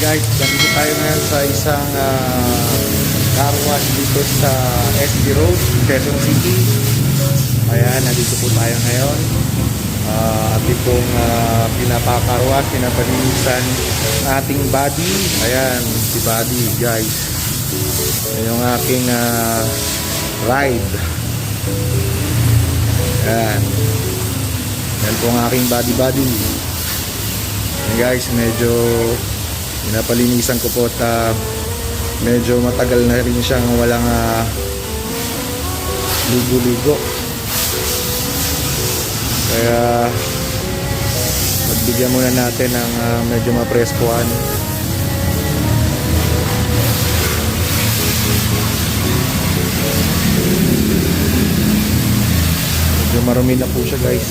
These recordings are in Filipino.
guys, nandito tayo ngayon sa isang car wash dito sa SB Road, Quezon City. Ayan, nandito po tayo ngayon. At itong pinapa-car wash, pinapalinisan ng ating body. Ayan, si body guys. Ayan yung aking ride. Ayan. Yan po ang aking body. Ayan guys, medyo pinapalinisan ko po at medyo matagal na rin siyang walang ligo-ligo. Kaya magbigyan muna natin ng medyo mapreskuhan. Medyo marumi na po siya guys.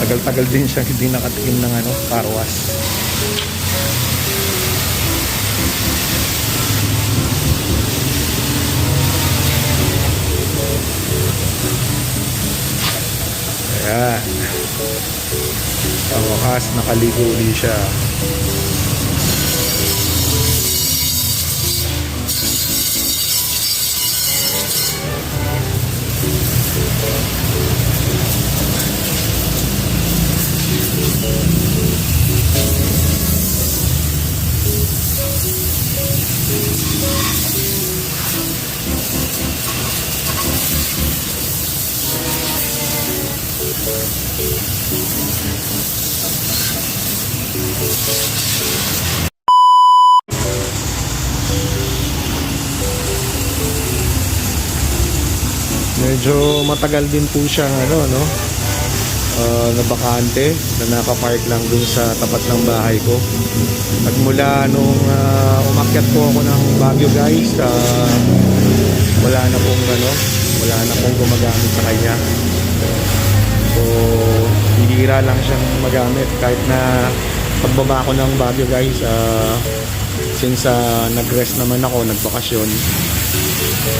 Tagal-tagal din siya hindi nakatikim ng car wash. Ayan. Sa wakas, nakaligo ulit siya. Medyo matagal din po siyang na bakante na nakapark lang dun sa tapat ng bahay ko. At mula nung umakyat po ako ng Baguio guys, wala na pong gumagamit sa kanya. So hihira lang siyang magamit kahit na pagbaba ko ng Baguio guys, since nag-rest naman ako, nagbakasyon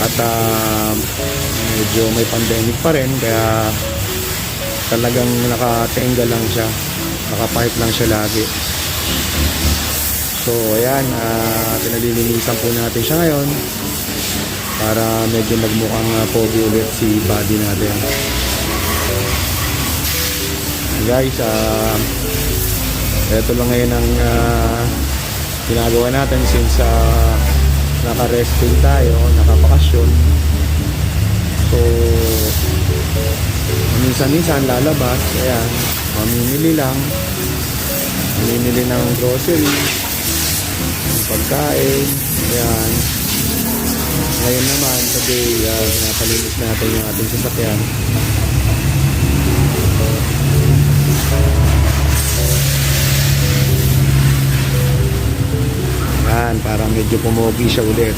at medyo may pandemic pa rin, kaya talagang nakatenga lang siya, nakapark lang siya lagi. So ayan, pinalilinisan po natin siya ngayon para medyo magmukhang pogi ulit si body natin guys. Ito lang ngayon ang ginagawa natin since naka-rest din tayo, nakabakasyon. So minsan-minsan lalabas, ayan, mamimili ng grocery, pagkain, ayan. Ngayon naman today, pinapalinis natin yung ating sasakyan. Ayan, para medyo pumogi siya ulit.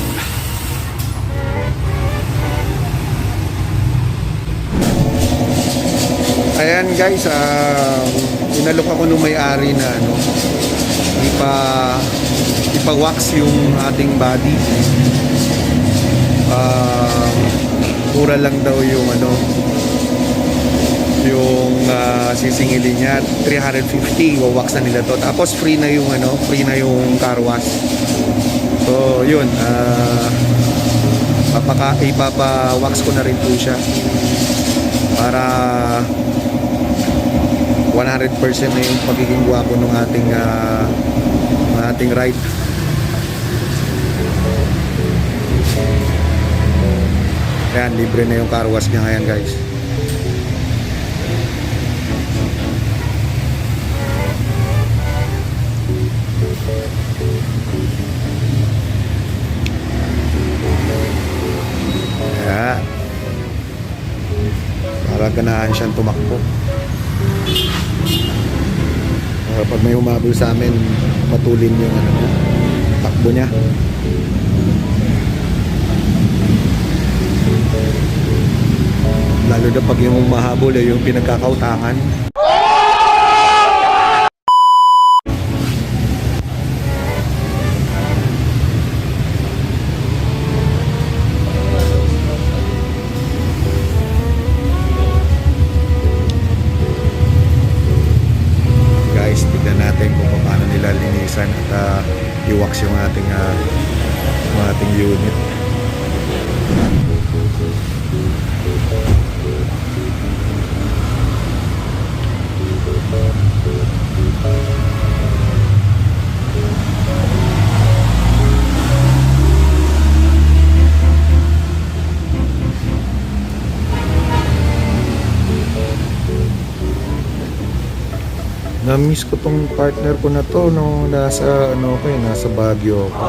Ayan guys, inalok ako nung may-ari na ipa-wax yung ating body. Pura lang daw yung sisingilin niya, 350 wax na nila to. Tapos free na yung car wash. So yun, ipapa-wax ko na rin po siya para 100% na yung pagiging gwapo ng ating ride. Ayan, libre na yung car wash niya ngayon guys. Ayan, para ganahan siyang tumakbo. Pag may humabol sa amin, matulin yung takbo niya. Lalo na pag yung mahabol yung pinagkakautangan. buksan at i-wax yung ating unit. Na-miss ko tong partner ko na to nung nasa nasa Baguio ako.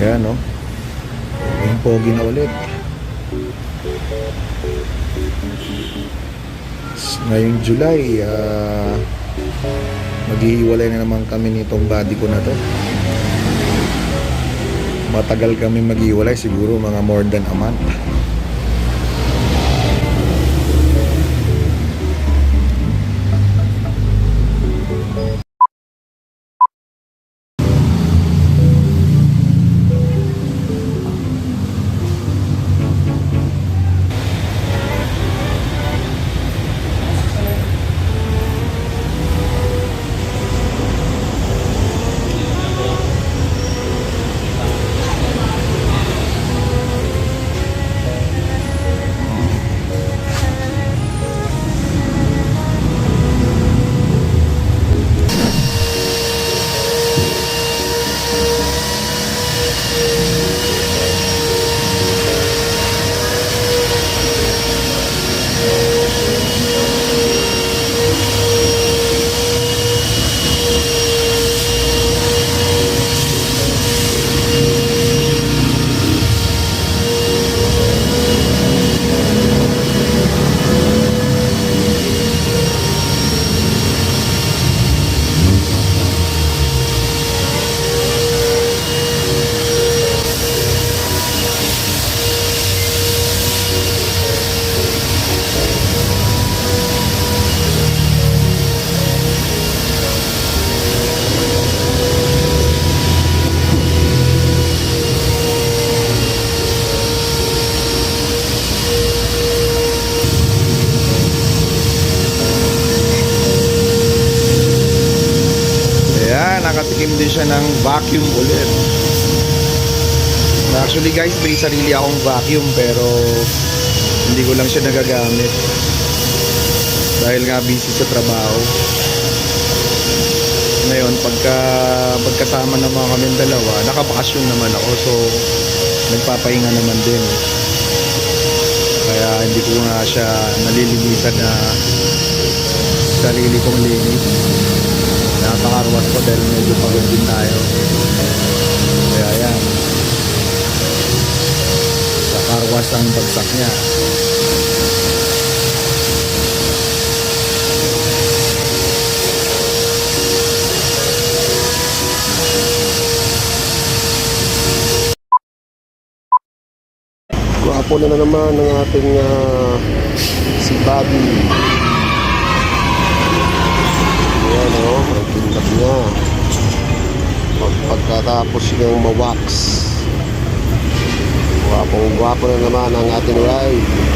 Ayan, no? Pogi na ulit. Ngayong July, maghihiwalay na naman kami nitong body ko na to. Matagal kami maghihiwalay, siguro mga more than a month. Nakatikim din siya ng vacuum ulit. Actually guys, may sarili akong vacuum pero hindi ko lang siya nagagamit dahil nga busy sa trabaho. Ngayon pagkasama naman kami dalawa, nakabakasyon naman ako, so nagpapahinga naman din. Kaya hindi ko nga siya nalilinisan na sarili kong linis. Nakakarwas ko dahil medyo pagod din tayo. Kaya yan, sa karwas ang bagsak niya. Gwapo na naman ang ating si Bobby. Ayan o, ang tingkap niya. Pagkatapos niyang ma-wax, gwapong gwapo na naman ang ating ride.